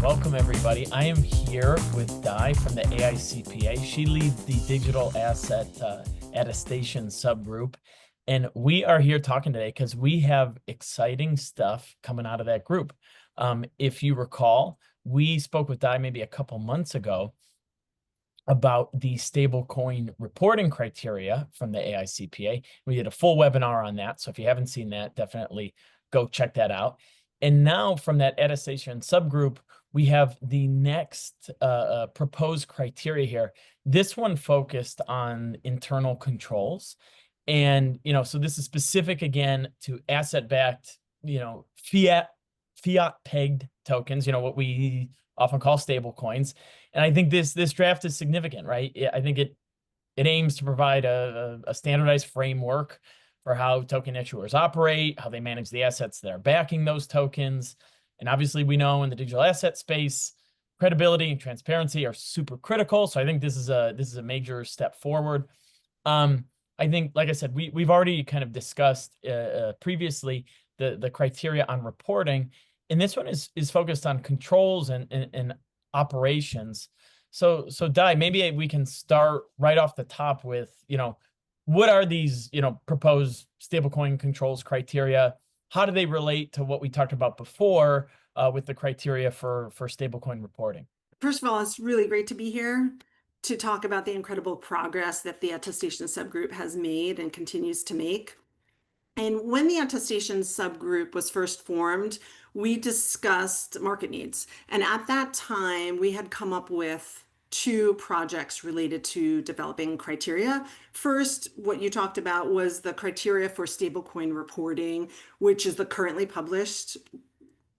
Welcome, everybody. I am here with Di from the AICPA. She leads the digital asset attestation subgroup. And we are here talking today because we have exciting stuff coming out of that group. If you recall, we spoke with Di maybe a couple months ago about the stablecoin reporting criteria from the AICPA. We did a full webinar on that. So if you haven't seen that, definitely go check that out. And now from that attestation subgroup, we have the next proposed criteria here. This one focused on internal controls. And, so this is specific again to asset-backed, fiat-pegged tokens, what we often call stable coins. And I think this draft is significant, right? I think it aims to provide a standardized framework for how token issuers operate, how they manage the assets that are backing those tokens. And obviously we know in the digital asset space, credibility and transparency are super critical. So I think this is a major step forward. I think, like I said, we've already kind of discussed previously the criteria on reporting, and this one is focused on controls and operations. So Di, maybe we can start right off the top with, what are these, proposed stablecoin controls criteria? How do they relate to what we talked about before with the criteria for stablecoin reporting? First of all, it's really great to be here to talk about the incredible progress that the attestation subgroup has made and continues to make. And when the attestation subgroup was first formed, we discussed market needs. And at that time, we had come up with two projects related to developing criteria. First, what you talked about was the criteria for stablecoin reporting, which is the currently published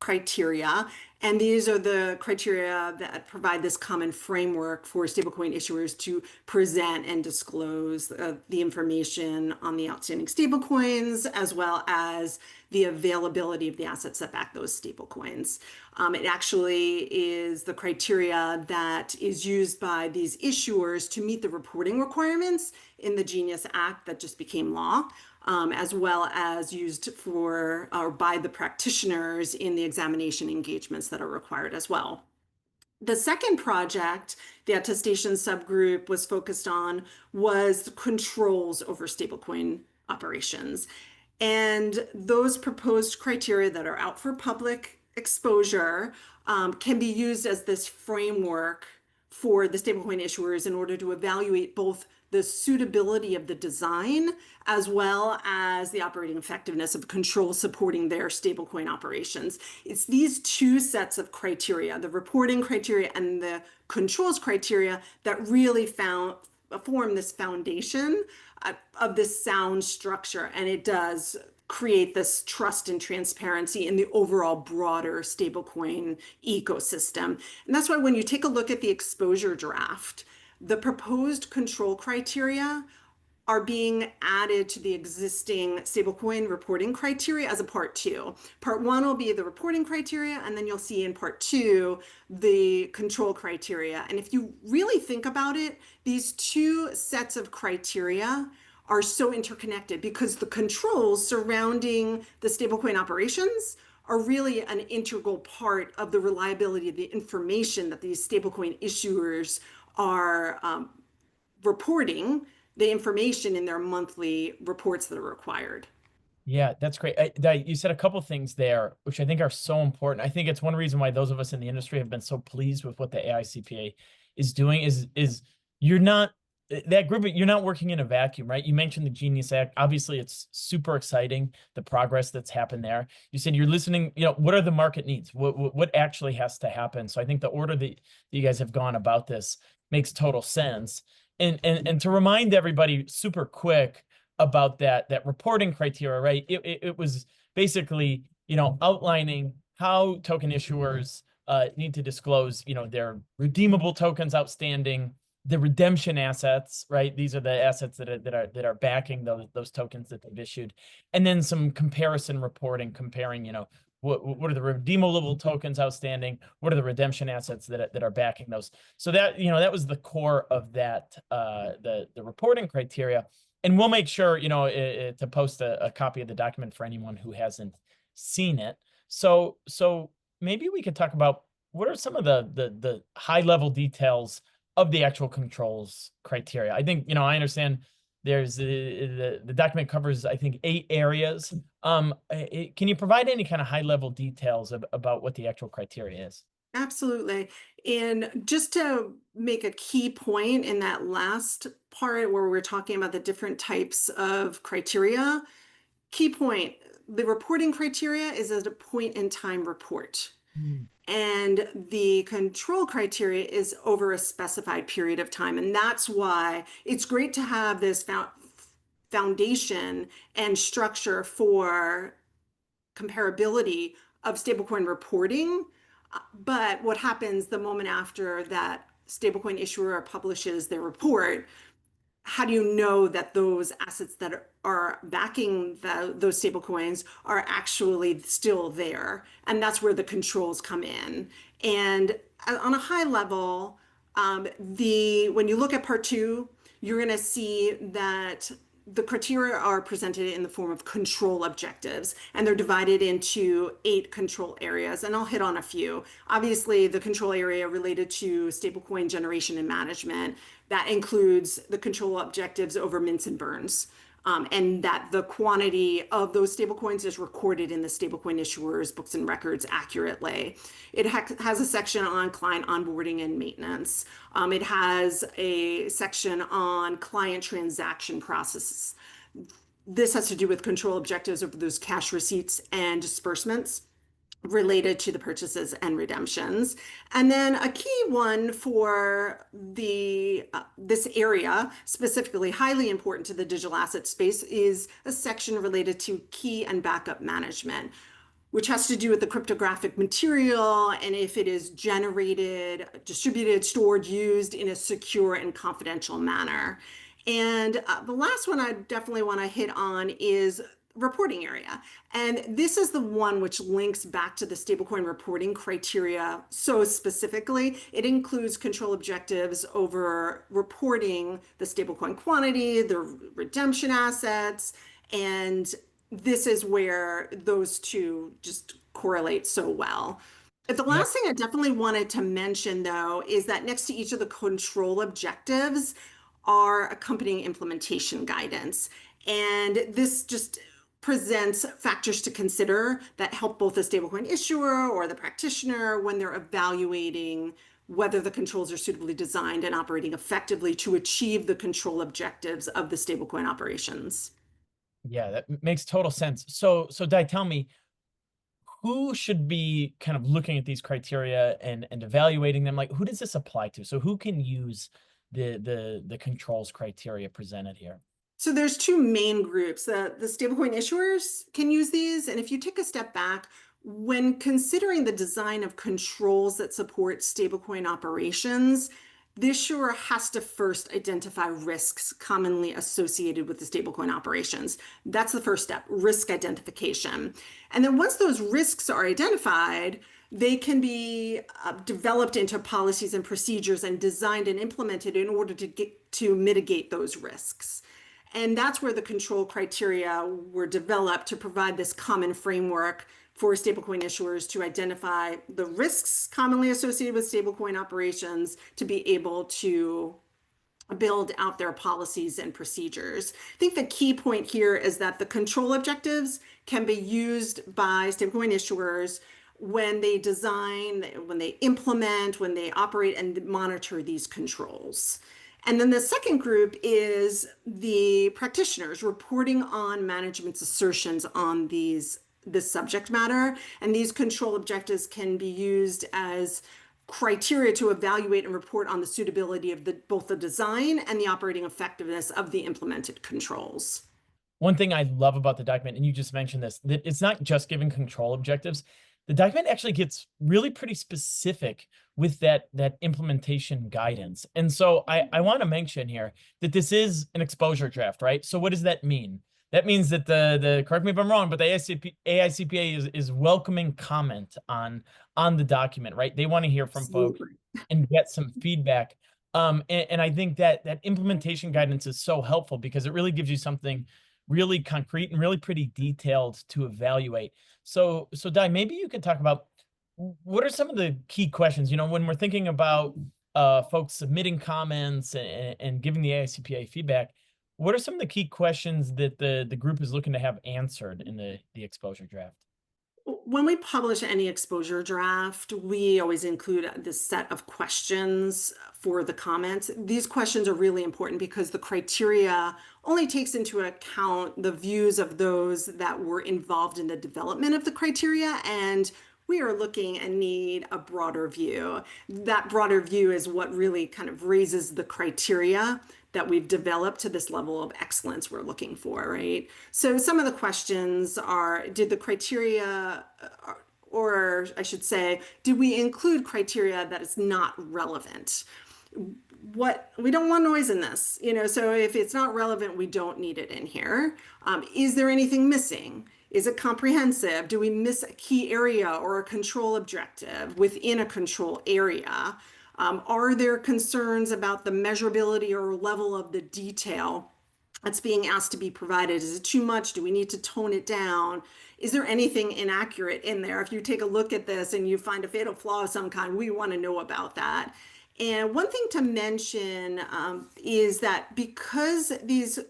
criteria. And these are the criteria that provide this common framework for stablecoin issuers to present and disclose the information on the outstanding stablecoins, as well as the availability of the assets that back those stablecoins. It actually is the criteria that is used by these issuers to meet the reporting requirements in the Genius Act that just became law. As well as used for or by the practitioners in the examination engagements that are required as well. The second project the attestation subgroup was focused on was controls over stablecoin operations. And those proposed criteria that are out for public exposure can be used as this framework for the stablecoin issuers in order to evaluate both the suitability of the design as well as the operating effectiveness of controls supporting their stablecoin operations. It's these two sets of criteria, the reporting criteria and the controls criteria, that really form this foundation of this sound structure. And it does create this trust and transparency in the overall broader stablecoin ecosystem. And that's why when you take a look at the exposure draft, the proposed control criteria are being added to the existing stablecoin reporting criteria as a part two. Part one will be the reporting criteria, and then you'll see in part two the control criteria. And if you really think about it, these two sets of criteria are so interconnected because the controls surrounding the stablecoin operations are really an integral part of the reliability of the information that these stablecoin issuers are reporting the information in their monthly reports that are required. Yeah, that's great. You said a couple things there, which I think are so important. I think it's one reason why those of us in the industry have been so pleased with what the AICPA is doing is you're not that group, you're not working in a vacuum, right? You mentioned the Genius Act. Obviously, it's super exciting, the progress that's happened there. You said you're listening, what are the market needs? What actually has to happen? So I think the order that you guys have gone about this makes total sense. And to remind everybody super quick about that reporting criteria, right? It was basically, outlining how token issuers need to disclose, their redeemable tokens outstanding, the redemption assets, right? These are the assets that are backing those tokens that they've issued, and then some comparison reporting, comparing, what are the redeemable tokens outstanding? What are the redemption assets that are backing those? So that that was the core of that the reporting criteria, and we'll make sure to post a copy of the document for anyone who hasn't seen it. So maybe we could talk about what are some of the high level details of the actual controls criteria? I think, I understand there's the document covers, I think, 8 areas. Can you provide any kind of high level details about what the actual criteria is? Absolutely. And just to make a key point in that last part where we're talking about the different types of criteria, key point, the reporting criteria is at a point in time report. Mm. And the control criteria is over a specified period of time. And that's why it's great to have this foundation and structure for comparability of stablecoin reporting. But what happens the moment after that stablecoin issuer publishes their report, how do you know that those assets that are backing those stable coins are actually still there? And that's where the controls come in. And on a high level, when you look at part two, you're going to see that the criteria are presented in the form of control objectives, and they're divided into 8 control areas. And I'll hit on a few. Obviously, the control area related to stablecoin generation and management, that includes the control objectives over mints and burns. And that the quantity of those stablecoins is recorded in the stablecoin issuer's books and records accurately. It has a section on client onboarding and maintenance. It has a section on client transaction processes. This has to do with control objectives over those cash receipts and disbursements related to the purchases and redemptions. And then a key one for this area, specifically highly important to the digital asset space, is a section related to key and backup management, which has to do with the cryptographic material and if it is generated, distributed, stored, used in a secure and confidential manner. And the last one I definitely want to hit on is reporting area. And this is the one which links back to the stablecoin reporting criteria so specifically. It includes control objectives over reporting the stablecoin quantity, the redemption assets, and this is where those two just correlate so well. The Yeah. last thing I definitely wanted to mention, though, is that next to each of the control objectives are accompanying implementation guidance. And this just presents factors to consider that help both the stablecoin issuer or the practitioner when they're evaluating whether the controls are suitably designed and operating effectively to achieve the control objectives of the stablecoin operations. Yeah, that makes total sense. So Di, tell me, who should be kind of looking at these criteria and evaluating them? Like, who does this apply to? So who can use the controls criteria presented here? So there's two main groups. The stablecoin issuers can use these. And if you take a step back, when considering the design of controls that support stablecoin operations, the issuer has to first identify risks commonly associated with the stablecoin operations. That's the first step, risk identification. And then once those risks are identified, they can be developed into policies and procedures and designed and implemented in order to mitigate those risks. And that's where the control criteria were developed to provide this common framework for stablecoin issuers to identify the risks commonly associated with stablecoin operations to be able to build out their policies and procedures. I think the key point here is that the control objectives can be used by stablecoin issuers when they design, when they implement, when they operate and monitor these controls. And then the second group is the practitioners reporting on management's assertions on this subject matter. And these control objectives can be used as criteria to evaluate and report on the suitability of both the design and the operating effectiveness of the implemented controls. One thing I love about the document, and you just mentioned this, that it's not just giving control objectives. The document actually gets really pretty specific with that implementation guidance. And so I want to mention here that this is an exposure draft, right? So what does that mean? That means that the correct me if I'm wrong, but the AICPA is welcoming comment on the document, right? They want to hear from folks Absolutely. and get some feedback. And I think that implementation guidance is so helpful because it really gives you something really concrete and really pretty detailed to evaluate. So Di, maybe you can talk about What are some of the key questions, when we're thinking about folks submitting comments and giving the AICPA feedback, what are some of the key questions that the group is looking to have answered in the exposure draft? When we publish any exposure draft, we always include this set of questions for the comments. These questions are really important because the criteria only takes into account the views of those that were involved in the development of the criteria, and we are looking and need a broader view. That broader view is what really kind of raises the criteria that we've developed to this level of excellence we're looking for, right? So some of the questions are, did the criteria, or I should say, did we include criteria that is not relevant? What we don't want noise in this, so if it's not relevant, we don't need it in here. Is there anything missing? Is it comprehensive? Do we miss a key area or a control objective within a control area? Are there concerns about the measurability or level of the detail that's being asked to be provided? Is it too much? Do we need to tone it down? Is there anything inaccurate in there? If you take a look at this and you find a fatal flaw of some kind, we want to know about that. And one thing to mention is that because these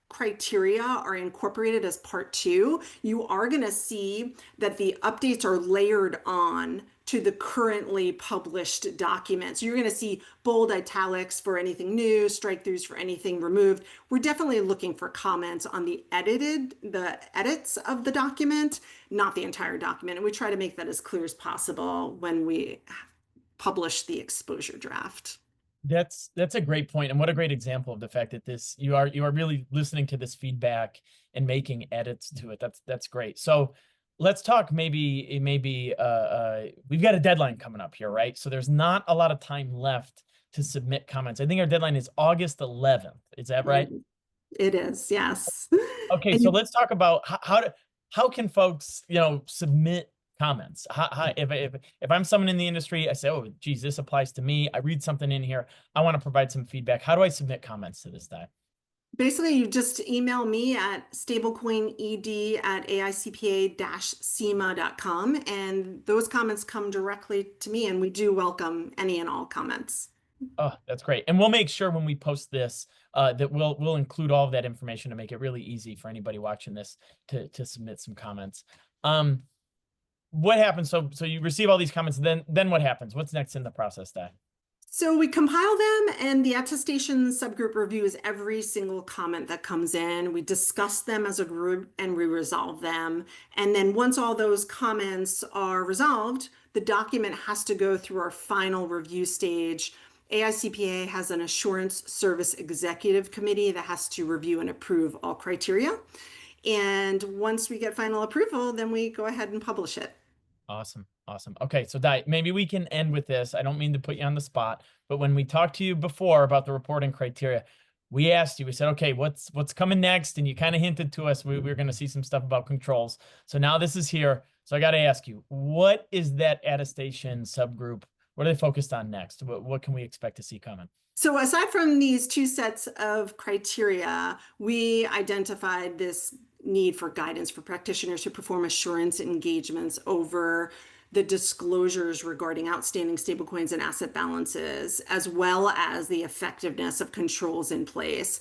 criteria are incorporated as part 2, you are going to see that the updates are layered on to the currently published documents. You're going to see bold italics for anything new, strike throughs for anything removed. We're definitely looking for comments on the edits of the document, not the entire document. And we try to make that as clear as possible when we publish the exposure draft. That's a great point, and what a great example of the fact that you are really listening to this feedback and making edits to it. That's great. So let's talk maybe we've got a deadline coming up here, right? So there's not a lot of time left to submit comments. I think our deadline is August 11th. Is that right? It is, yes. Okay, And so you let's talk about how can folks, submit comments? If I'm someone in the industry, I say, oh, geez, this applies to me. I read something in here. I want to provide some feedback. How do I submit comments to this guy? basically you just email me at stablecoinED at AICPA-SEMA.com, and those comments come directly to me, and we do welcome any and all comments. Oh, that's great. And we'll make sure when we post this that we'll include all of that information to make it really easy for anybody watching this to submit some comments. What happens? So you receive all these comments, then what happens? What's next in the process, Dai? So we compile them, and the attestation subgroup reviews every single comment that comes in. We discuss them as a group and we resolve them. And then once all those comments are resolved, the document has to go through our final review stage. AICPA has an assurance service executive committee that has to review and approve all criteria. And once we get final approval, then we go ahead and publish it. Awesome. Awesome. Okay. So Di, maybe we can end with this. I don't mean to put you on the spot, but when we talked to you before about the reporting criteria, we asked you, we said, okay, what's coming next? And you kind of hinted to us, we're going to see some stuff about controls. So now this is here. So I got to ask you, what is that attestation subgroup? What are they focused on next? What can we expect to see coming? So aside from these 2 sets of criteria, we identified this need for guidance for practitioners who perform assurance engagements over the disclosures regarding outstanding stablecoins and asset balances, as well as the effectiveness of controls in place.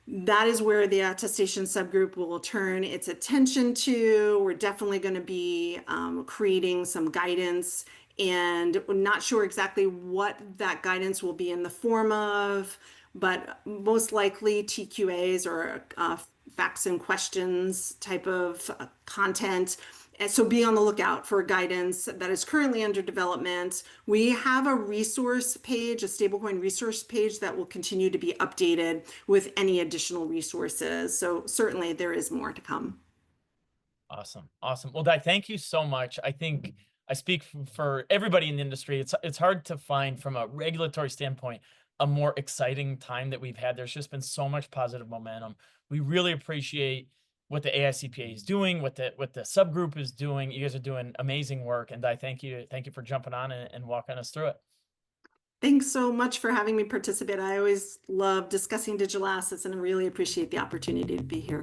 That is where the attestation subgroup will turn its attention to. We're definitely going to be creating some guidance, and we're not sure exactly what that guidance will be in the form of, but most likely TQAs or facts and questions type of content. And so be on the lookout for guidance that is currently under development. We have a resource page, a stablecoin resource page that will continue to be updated with any additional resources. So certainly there is more to come. Awesome. Awesome. Well, Di, thank you so much. I think I speak for everybody in the industry. It's hard to find from a regulatory standpoint a more exciting time that we've had. There's just been so much positive momentum. We really appreciate what the AICPA is doing, what the subgroup is doing. You guys are doing amazing work, and I thank you for jumping on and walking us through it. Thanks so much for having me participate. I always love discussing digital assets, and I really appreciate the opportunity to be here.